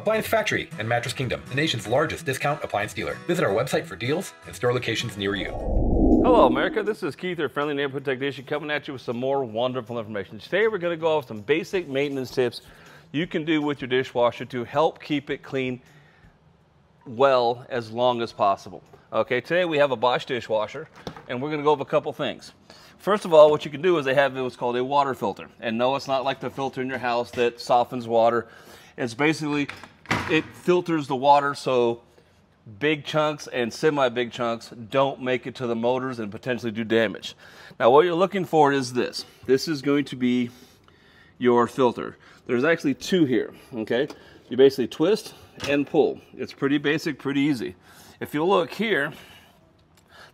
Appliance Factory and Mattress Kingdom, the nation's largest discount appliance dealer. Visit our website for deals and store locations near you. Hello America, this is Keith, your friendly neighborhood technician, coming at you with some more wonderful information. Today we're going to go over some basic maintenance tips you can do with your dishwasher to help keep it clean well as long as possible. Okay, today we have a Bosch dishwasher and we're going to go over a couple things. First of all, what you can do is they have what's called a water filter. And no, it's not like the filter in your house that softens water. It's basically, it filters the water so big chunks and semi-big chunks don't make it to the motors and potentially do damage. Now what you're looking for is this. This is going to be your filter. There's actually two here, okay? You basically twist and pull. It's pretty basic, pretty easy. If you look here,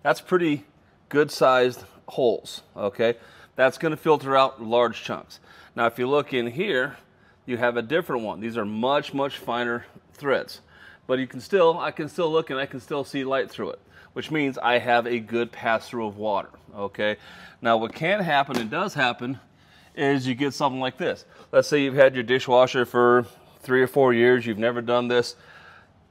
that's pretty good sized holes, okay? That's going to filter out large chunks. Now if you look in here, you have a different one. These are much finer threads, but you can still, I can still look and I can still see light through it, which means I have a good pass through of water, okay? Now what can happen, and does happen, is you get something like this. Let's say you've had your dishwasher for 3 or 4 years, you've never done this.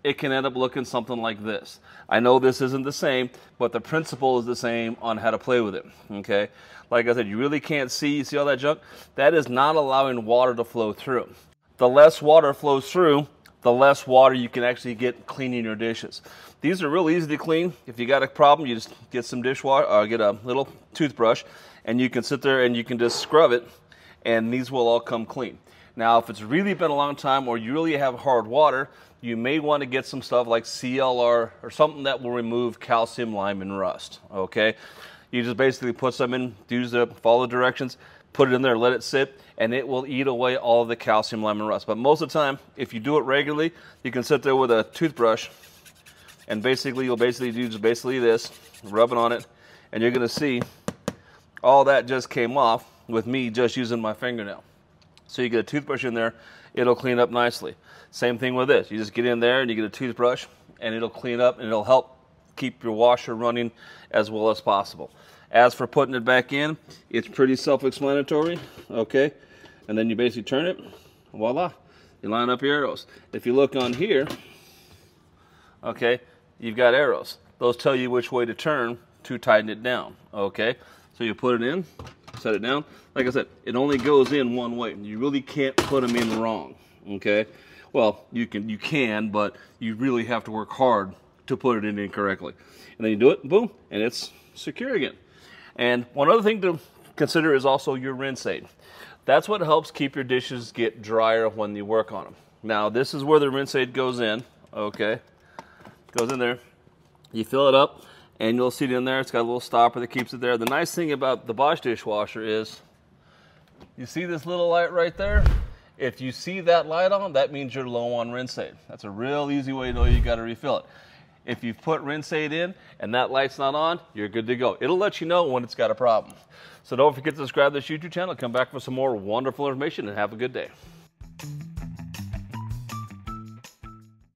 It can end up looking something like this. I know this isn't the same, but the principle is the same on how to play with it, okay? Like I said, you really can't see, you see all that junk? That is not allowing water to flow through. The less water flows through, the less water you can actually get cleaning your dishes. These are real easy to clean. If you got a problem, you just get some dishwater, or get a little toothbrush, and you can sit there and you can just scrub it, and these will all come clean. Now, if it's really been a long time or you really have hard water, you may want to get some stuff like CLR or something that will remove calcium, lime, and rust, okay? You just basically put some in, follow the directions, put it in there, let it sit, and it will eat away all of the calcium, lime, and rust. But most of the time, if you do it regularly, you can sit there with a toothbrush, and basically you'll basically do just basically this, rubbing on it, and you're going to see all that just came off with me just using my fingernail. So you get a toothbrush in there, it'll clean up nicely. Same thing with this. You just get in there and you get a toothbrush and it'll clean up and it'll help keep your washer running as well as possible. As for putting it back in, it's pretty self-explanatory, okay? And then you basically turn it, voila, you line up your arrows. If you look on here, okay, you've got arrows. Those tell you which way to turn to tighten it down, okay? So you put it in, set it down. Like I said, it only goes in one way. You really can't put them in wrong, okay? Well, you can, but you really have to work hard to put it in incorrectly. And then you do it, boom, and it's secure again. And one other thing to consider is also your rinse aid. That's what helps keep your dishes get drier when you work on them. Now, this is where the rinse aid goes in, okay? Goes in there. You fill it up, and you'll see it in there. It's got a little stopper that keeps it there. The nice thing about the Bosch dishwasher is, you see this little light right there? If you see that light on, that means you're low on rinse aid. That's a real easy way to know you got to refill it. If you've put rinse aid in and that light's not on, you're good to go. It'll let you know when it's got a problem. So don't forget to subscribe to this YouTube channel. Come back for some more wonderful information and have a good day.